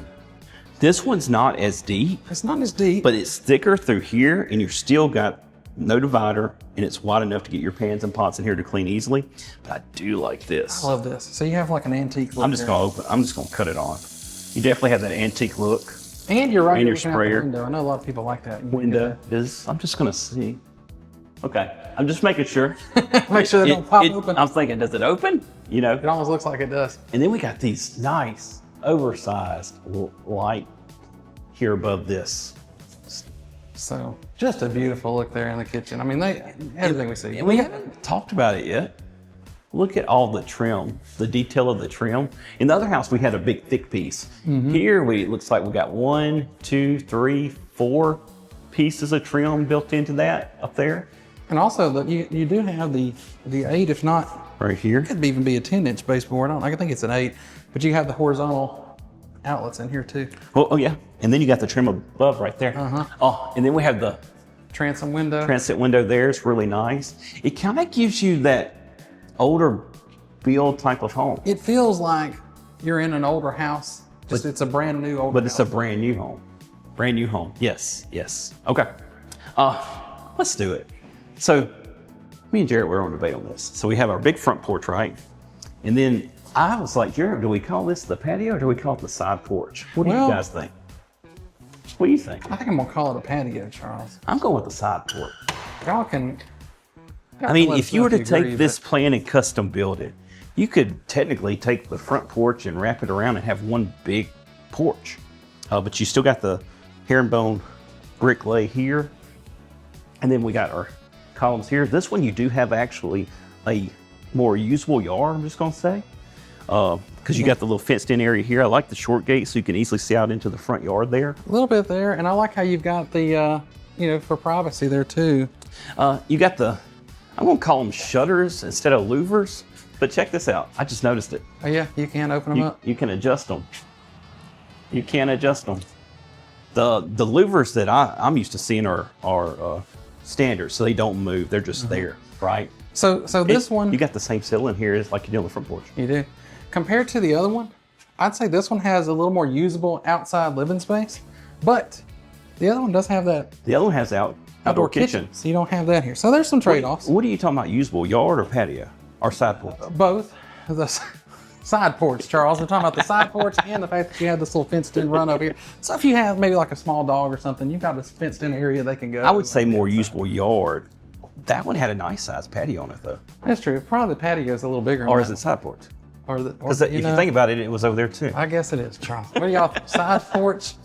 this one's not as deep. It's not as deep, but it's thicker through here, and you've still got no divider, and it's wide enough to get your pans and pots in here to clean easily. But I do like this. I love this. So you have like an antique look. I'm just gonna cut it on. You definitely have that antique look. And you're right. And your sprayer. Window. I know a lot of people like that. Window is. I'm just gonna see. Okay, I'm just making sure. Make sure they don't pop open. I'm thinking, does it open? It almost looks like it does. And then we got these nice, oversized light here above this. So just a beautiful look there in the kitchen. I mean, everything we see. And we haven't talked about it yet. Look at all the trim, the detail of the trim. In the other house, we had a big thick piece. Here, it looks like we got 1, 2, 3, 4 pieces of trim built into that up there. And also, you do have the 8, if not right here. It could even be a 10-inch baseboard. I think it's an 8, but you have the horizontal outlets in here too. Oh yeah, and then you got the trim above right there. Oh, and then we have the transom window. Transit window there. It's really nice. It kind of gives you that older build type of home. It feels like you're in an older house. It's a brand new older house. But it's a brand new home. Brand new home. Yes. Okay. Let's do it. So me and Jared were on a debate on this. So we have our big front porch, right? And then I was like, Jared, do we call this the patio or do we call it the side porch? What do you guys think? What do you think? I think I'm gonna call it a patio, Charles. I'm going with the side porch. Y'all can. I mean, if you were to take this plan and custom build it, you could technically take the front porch and wrap it around and have one big porch. But you still got the herringbone brick lay here. And then we got our columns here. This one you do have actually a more usable yard, I'm just gonna say. Because you got the little fenced in area here. I like the short gate so you can easily see out into the front yard there. A little bit there, and I like how you've got the, for privacy there too. You got the, I'm gonna call them shutters instead of louvers, but check this out. I just noticed it. Oh yeah, you can open them up. You can adjust them. You can adjust them. The louvers that I'm used to seeing are standard, so they don't move. They're just there, right? So this one, you got the same ceiling here as like you do on the front porch. You do. Compared to the other one, I'd say this one has a little more usable outside living space, but the other one does have that. The other one has outdoor kitchen. So you don't have that here. So there's some trade-offs. What are you talking about? Usable yard or patio or side porch? Both. The side porch, Charles. We're talking about the side porch and the fact that you have this little fenced-in run over here. So if you have maybe like a small dog or something, you've got this fenced-in area they can go. I would say more usable yard. That one had a nice sized patio on it though. That's true. Probably the patio is a little bigger. Or is it side porch? Because if you think about it, it was over there too. I guess it is, Charles. What do y'all think? Side porch?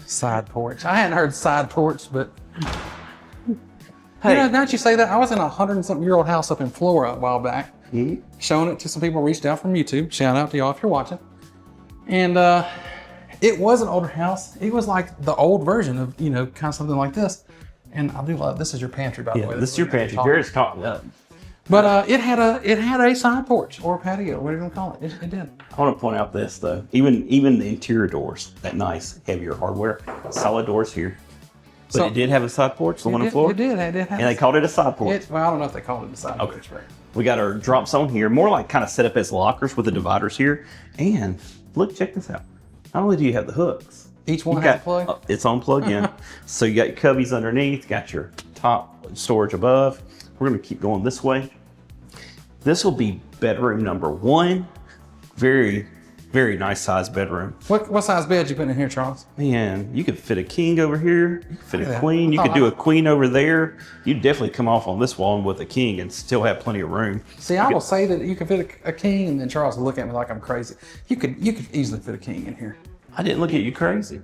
Side porch. I hadn't heard side porch, but hey, now that you say that, I was in a 100-something-year-old house up in Florida a while back, showing it to some people who reached out from YouTube. Shout out to y'all if you're watching. And it was an older house. It was like the old version of, kind of something like this. And I do love, this is your pantry, by the way. This is your pantry. Jared's talking up. But it had a side porch or a patio, whatever you want to call it. It did. I want to point out this though. Even the interior doors, that nice heavier hardware, solid doors here. But it did have a side porch, the one on the floor. It did. And they called it a side porch. Well, I don't know if they called it a side porch. Right? We got our drop zone here, more like kind of set up as lockers with the dividers here. And look, check this out. Not only do you have the hooks, each one has a plug. It's on plug-in. So you got your cubbies underneath, got your top storage above. We're going to keep going this way. This will be bedroom number 1. Very, very nice size bedroom. What size bed you put in here, Charles? Man, you could fit a king over here. You could fit a queen. You could do a queen over there. You'd definitely come off on this one with a king and still have plenty of room. See, I will say that you can fit a king, and then Charles will look at me like I'm crazy. You could easily fit a king in here. I didn't look at you crazy.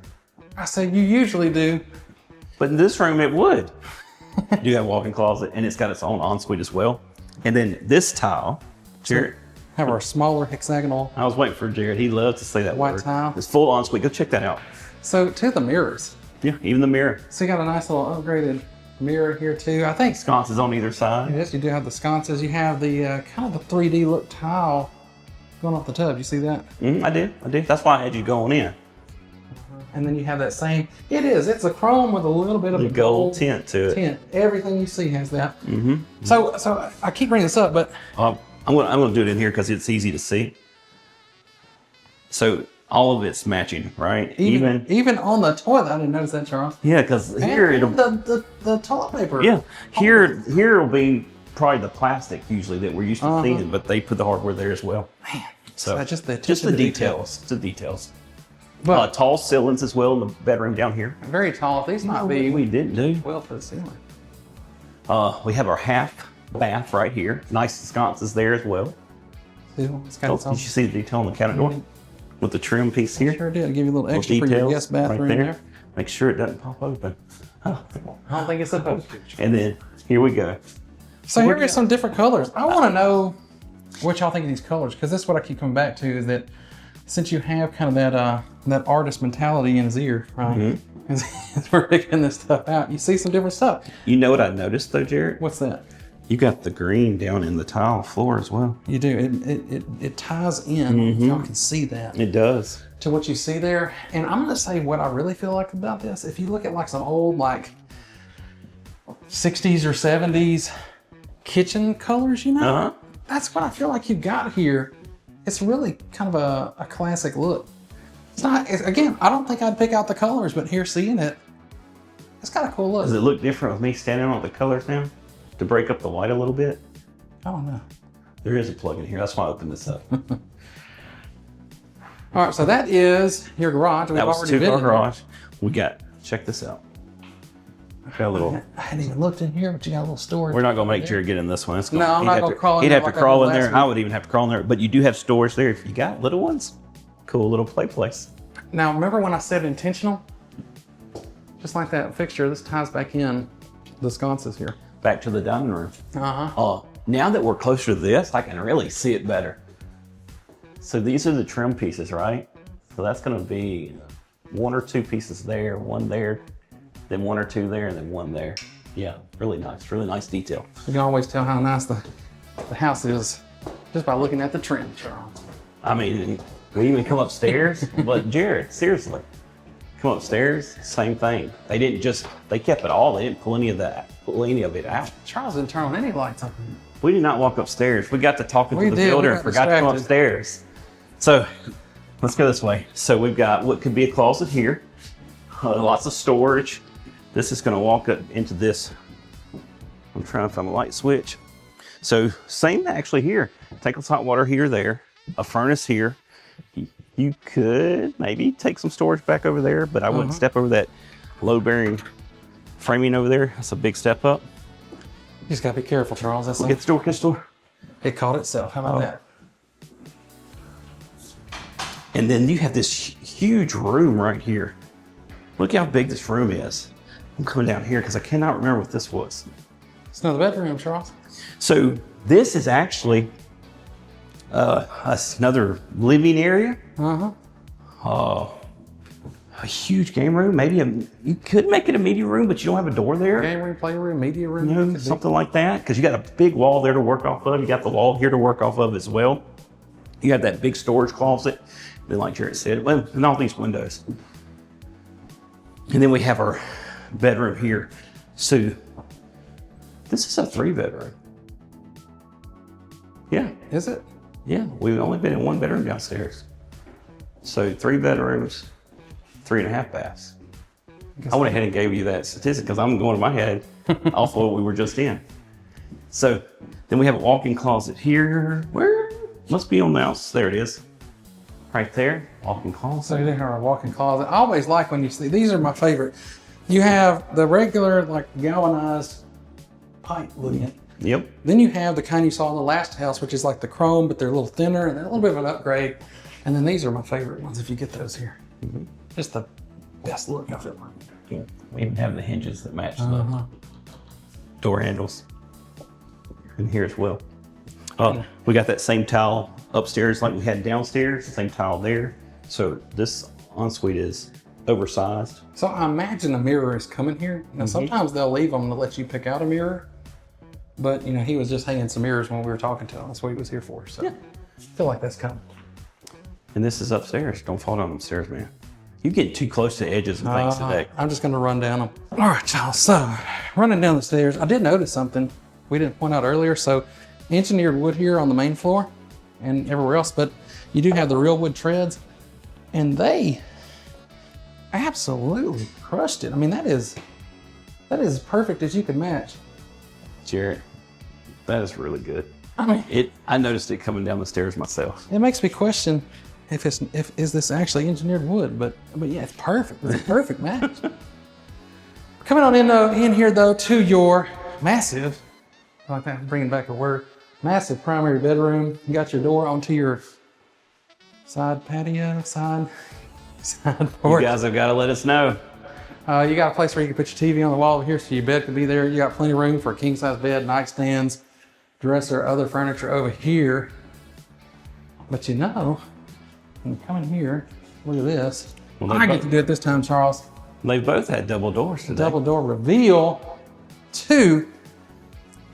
I say you usually do. But in this room, it would. You do have a walk-in closet, and it's got its own ensuite as well. And then this tile, Jared. Have our smaller hexagonal. I was waiting for Jared. He loves to say that white word. Tile. It's full ensuite. Go check that out. So to the mirrors. Yeah, even the mirror. So you got a nice little upgraded mirror here too. I think sconces on either side. Yes, you do have the sconces. You have the kind of the 3D look tile going off the tub. You see that? I did. That's why I had you going in. And then you have that same. It's a chrome with a little bit of the a gold tint to it. Everything you see has that. So I keep bringing this up, but I'm gonna do it in here because it's easy to see. So all of it's matching, right? Even on the toilet, I didn't notice that, Charles. Yeah, because here it'll the toilet paper. Yeah, here will be probably the plastic usually that we're used to seeing, but they put the hardware there as well. Man, so just the details. The details. Well, tall ceilings as well in the bedroom down here. Very tall. These might be. We didn't do. Well to the ceiling. We have our half bath right here. Nice sconces there as well. Did you see the detail on the cabinet door with the trim piece here? Sure did. Give you a little extra for your guest bathroom right there. Make sure it doesn't pop open. I don't think it's supposed to. And then here we go. So here are some different colors. I want to know what y'all think of these colors, because this is what I keep coming back to, is that since you have kind of that artist mentality in his ear, right? As we're picking this stuff out, you see some different stuff. You know what I noticed though, Jared? What's that? You got the green down in the tile floor as well. You do. It ties in. Y'all can see that. It does. To what you see there. And I'm going to say what I really feel like about this. If you look at like some old like 60s or 70s kitchen colors, that's what I feel like you got here. It's really kind of a classic look. It's not, again, I don't think I'd pick out the colors, but here seeing it, it's got a cool look. Does it look different with me standing on the colors now? to break up the light a little bit. I don't know. There is a plug in here. That's why I opened this up. All right, so that is your garage. That was 2-car garage. We got, check this out. Got a little. I hadn't even looked in here, but you got a little storage. We're not gonna make Jared get in this one. No, I'm not gonna crawl in He'd there have to like I crawl did in there. last I week. would even have to crawl in there. But you do have storage there if you got little ones. Cool little play place. Now, remember when I said intentional? Just like that fixture, this ties back in the sconces here. Back to the dining room. Uh-huh. Now that we're closer to this, I can really see it better. So these are the trim pieces, right? So that's gonna be 1 or 2 pieces there, 1 there, then 1 or 2 there, and then 1 there. Yeah, really nice detail. You can always tell how nice the house is just by looking at the trim, Charles. I mean, we even come upstairs, but Jared, seriously, come upstairs, same thing. They kept it all. They didn't pull any of it out. Charles didn't turn on any lights on. We did not walk upstairs. We got to talking to the builder and forgot to come distracted. upstairs. So let's go this way. So we've got what could be a closet here, lots of storage. This is going to walk up into this. I'm trying to find a light switch. So same actually here. Tankless hot water heater there, a furnace here. You could maybe take some storage back over there, but I wouldn't step over that load-bearing framing over there. That's a big step up. You just gotta be careful, Charles. That's Get the door. It caught itself. How about that? And then you have this huge room right here. Look how big this room is. I'm coming down here because I cannot remember what this was. It's another bedroom, Charles. So this is actually another living area. A huge game room. Maybe you could make it a media room, but you don't have a door there. Game room, playroom, media room. Something like that, because you got a big wall there to work off of. You got the wall here to work off of as well. You have that big storage closet. Then, like Jared said, well, and all these windows. And then we have our bedroom here. So this is a 3-bedroom. Yeah. Is it? Yeah, we've only been in 1 bedroom downstairs. So 3 bedrooms, 3.5 baths. I went ahead and gave you that statistic because I'm going in my head off of what we were just in. So then we have a walk-in closet here. Where? Must be on the house. There it is. Right there, walk-in closet. So there are a walk-in closet. I always like when you see, these are my favorite. You have the regular, like galvanized pipe looking. Yep. Then you have the kind you saw in the last house, which is like the chrome, but they're a little thinner and they're a little bit of an upgrade. And then these are my favorite ones if you get those here. Just the best look, I feel like. Yeah. We even have the hinges that match the door handles. And here as well. We got that same tile upstairs like we had downstairs, same tile there. So this ensuite is oversized. So I imagine a mirror is coming here. Now sometimes they'll leave them to let you pick out a mirror. But you know, he was just hanging some mirrors when we were talking to him. That's what he was here for. So I feel like that's coming. And this is upstairs. Don't fall down the stairs, man. You get too close to the edges and things today. I'm just gonna run down them. All right, y'all, so running down the stairs, I did notice something we didn't point out earlier. So engineered wood here on the main floor and everywhere else, but you do have the real wood treads and they absolutely crushed it. I mean, that is as perfect as you could match. Jared, that is really good. I mean, I noticed it coming down the stairs myself. it makes me question if is this actually engineered wood, but yeah, it's perfect. It's a perfect match. Coming on in here though to your massive, I like that, bringing back a word, massive primary bedroom. You got your door onto your side patio, side porch. You guys have got to let us know. You got a place where you can put your TV on the wall over here, so your bed could be there. You got plenty of room for a king size bed, nightstands, dresser, other furniture over here. But you know, when you come in here, look at this. Well, I get to do it this time, Charles. They both had double doors today. Double door reveal to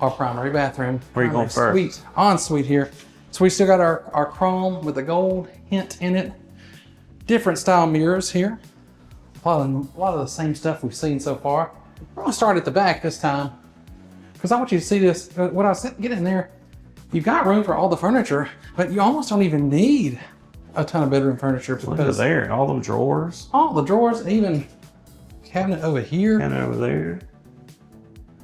our primary bathroom. Where you going first? Ensuite here. So we still got our chrome with the gold hint in it. Different style mirrors here. A lot of the same stuff we've seen so far. We're gonna start at the back this time because I want you to see this. When I get in there, you've got room for all the furniture, but you almost don't even need a ton of bedroom furniture Look at because there, all them drawers. all the drawers, even cabinet over here. And over there.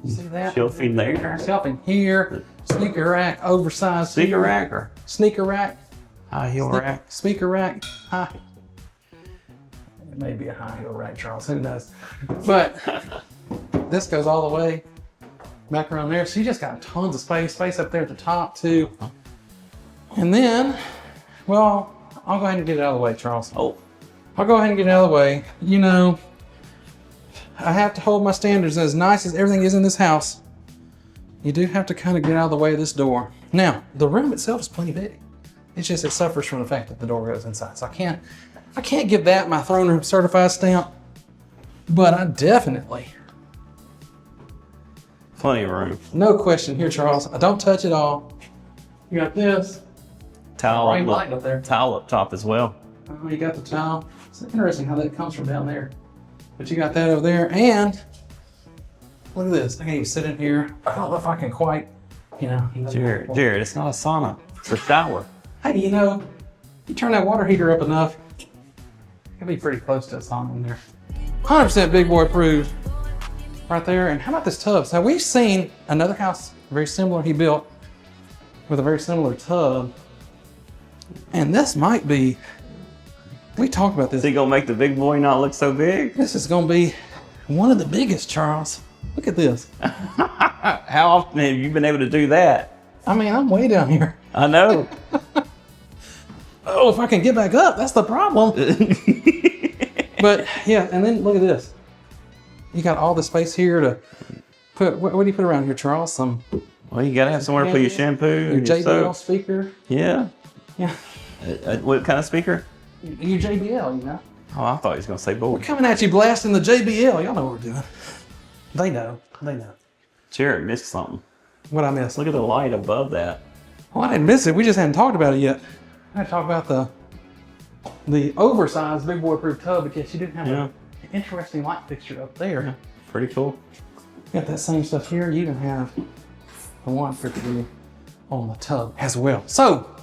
You see that? Shelving there. Shelving here. Sneaker rack, oversized. Sneaker rack or sneaker rack. high heel rack? Speaker rack. High. It may be a high heel rack, Charles. Who knows? But this goes all the way back around there. So you just got tons of space. Space up there at the top too. And then, well, I'll go ahead and get it out of the way, Charles. Oh, I'll go ahead and get it out of the way. You know, I have to hold my standards. As nice as everything is in this house, you do have to kind of get out of the way of this door. Now, the room itself is plenty big. It's just it suffers from the fact that the door goes inside. So I can't give that my throne room certified stamp, but I definitely, plenty of room. no question here, Charles. I don't touch it all. You got this. Towel Bright light up there. Towel up top as well. Oh, you got the towel. It's interesting how that comes from down there. But you got that over there, and look at this. I can't even sit in here. I don't know if I can quite, you know. Jared, it's not a sauna. It's a shower. Hey, you know, you turn that water heater up enough, it'll be pretty close to a sauna in there. 100% big boy approved right there. And how about this tub? So we've seen another house very similar he built with a very similar tub. And this might be, we talked about this. Is he gonna make the big boy not look so big? This is gonna be one of the biggest, Charles. Look at this. How often have you been able to do that? I mean, I'm way down here. I know. Oh, if I can get back up, that's the problem. But yeah, and then look at this. You got all the space here to put, what do you put around here, Charles? Some, Well, you gotta have somewhere to put your shampoo. your and your JBL soap. speaker. Yeah. Yeah, What kind of speaker? your JBL, you know. Oh, I thought he was gonna say boy. We're coming at you blasting the JBL. Y'all know what we're doing. They know. They know. Jared missed something. What I missed? Look at the light above that. Well, I didn't miss it. We just hadn't talked about it yet. I had to talk about the oversized big boy proof tub, but yes, you did have an interesting light fixture up there. Pretty cool. Got that same stuff here. You even have the one for the on the tub as well. So,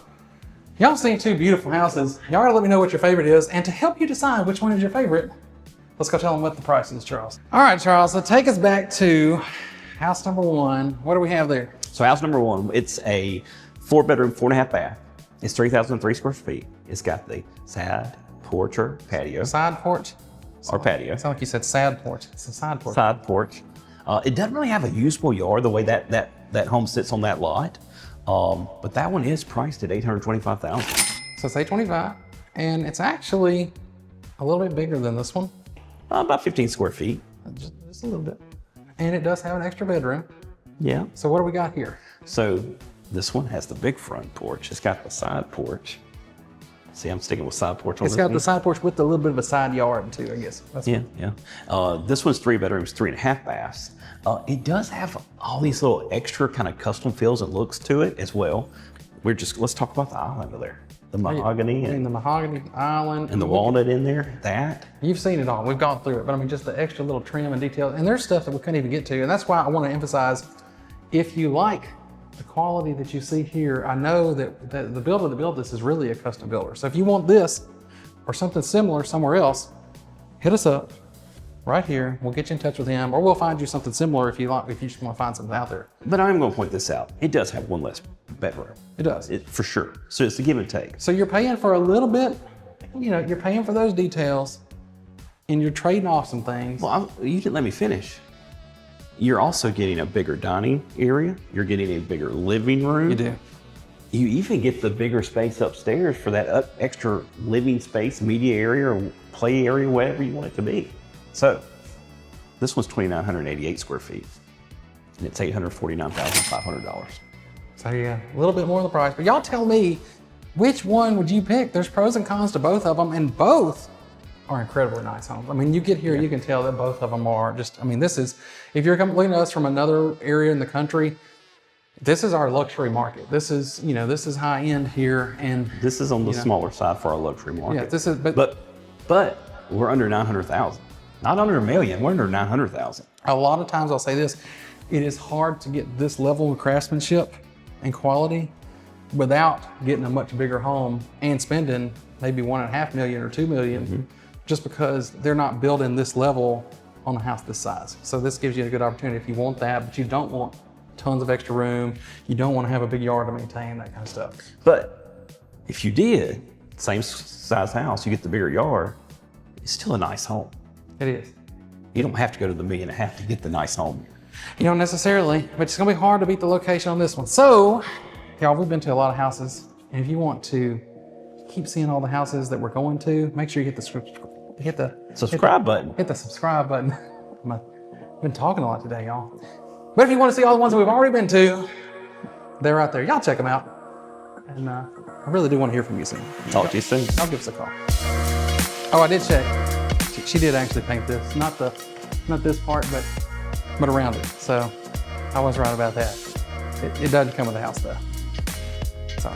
y'all seen two beautiful houses. Y'all gotta let me know what your favorite is, and to help you decide which one is your favorite, let's go tell them what the price is, Charles. All right, Charles, so take us back to house number one. What do we have there? So house number one, it's a 4-bedroom, 4.5 bath. It's 3,003 square feet. It's got the side porch or patio. Side porch? Or patio. It sounded like you said sad porch. It's a side porch. Side porch. It doesn't really have a usable yard the way that home sits on that lot. But that one is priced at $825,000. So it's $825, and it's actually a little bit bigger than this one. About 15 square feet. Just a little bit. And it does have an extra bedroom. Yeah. So what do we got here? So this one has the big front porch. It's got the side porch. See, I'm sticking with side porch on It's this got one. the side porch with a little bit of a side yard too, I guess. That's Yeah, yeah. This one's 3 bedrooms, 3.5 baths. It does have all these little extra kind of custom feels and looks to it as well. Let's talk about the island over there. The mahogany and the mahogany island. and the walnut in there, that. You've seen it all. We've gone through it, but I mean, just the extra little trim and detail. And there's stuff that we couldn't even get to. And that's why I want to emphasize, if you like the quality that you see here, I know that the builder that built this is really a custom builder. So if you want this or something similar somewhere else, hit us up right here. We'll get you in touch with him, or we'll find you something similar if you like, if you just want to find something out there. But I'm going to point this out. It does have one less bedroom. It does. For sure. So it's a give and take. So you're paying for a little bit, you know, you're paying for those details and you're trading off some things. Well, you didn't let me finish. You're also getting a bigger dining area. You're getting a bigger living room. You do. You even get the bigger space upstairs for that extra living space, media area, or play area, whatever you want it to be. So this one's 2,988 square feet, and it's $849,500. So yeah, a little bit more of the price. But y'all tell me, which one would you pick? There's pros and cons to both of them, and both are incredibly nice homes. I mean, you get here, you can tell that both of them are just, I mean, this is, if you're looking at us from another area in the country, this is our luxury market. This is, you know, this is high end here. And this is on the smaller side for our luxury market. Yeah, this is, but we're under 900,000. Not under $1 million, we're under 900,000. A lot of times I'll say this, it is hard to get this level of craftsmanship and quality without getting a much bigger home and spending maybe $1.5 million or $2 million, just because they're not building this level on a house this size. So this gives you a good opportunity if you want that, but you don't want tons of extra room. You don't want to have a big yard to maintain, that kind of stuff. But if you did, same size house, you get the bigger yard, it's still a nice home. It is. You don't have to go to the $1.5 million to get the nice home. You don't necessarily, but it's gonna be hard to beat the location on this one. So, y'all, we've been to a lot of houses, and if you want to keep seeing all the houses that we're going to, make sure you hit the Subscribe button. Hit the subscribe button. I've been talking a lot today, y'all. But if you want to see all the ones that we've already been to, they're out there. Y'all check them out. And I really do want to hear from you soon. Talk to you soon. Y'all give us a call. Oh, I did check. She did actually paint this. Not this part, but around it. So I was right about that. It doesn't come with the house though. So.